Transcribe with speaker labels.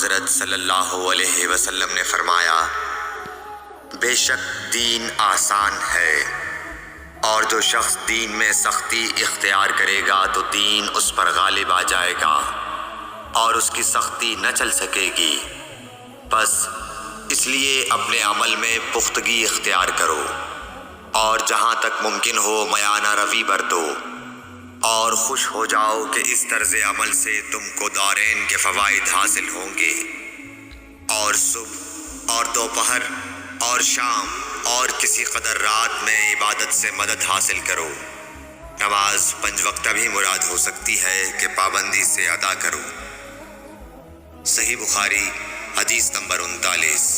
Speaker 1: حضرت صلی اللہ علیہ وسلم نے فرمایا، بے شک دین آسان ہے، اور جو شخص دین میں سختی اختیار کرے گا تو دین اس پر غالب آ جائے گا اور اس کی سختی نہ چل سکے گی۔ بس اس لیے اپنے عمل میں پختگی اختیار کرو اور جہاں تک ممکن ہو میانہ روی برتو، اور خوش ہو جاؤ کہ اس طرز عمل سے تم کو دارین کے فوائد حاصل ہوں گے، اور صبح اور دوپہر اور شام اور کسی قدر رات میں عبادت سے مدد حاصل کرو۔ نماز 5 وقتہ بھی مراد ہو سکتی ہے کہ پابندی سے ادا کرو۔ صحیح بخاری حدیث نمبر 39۔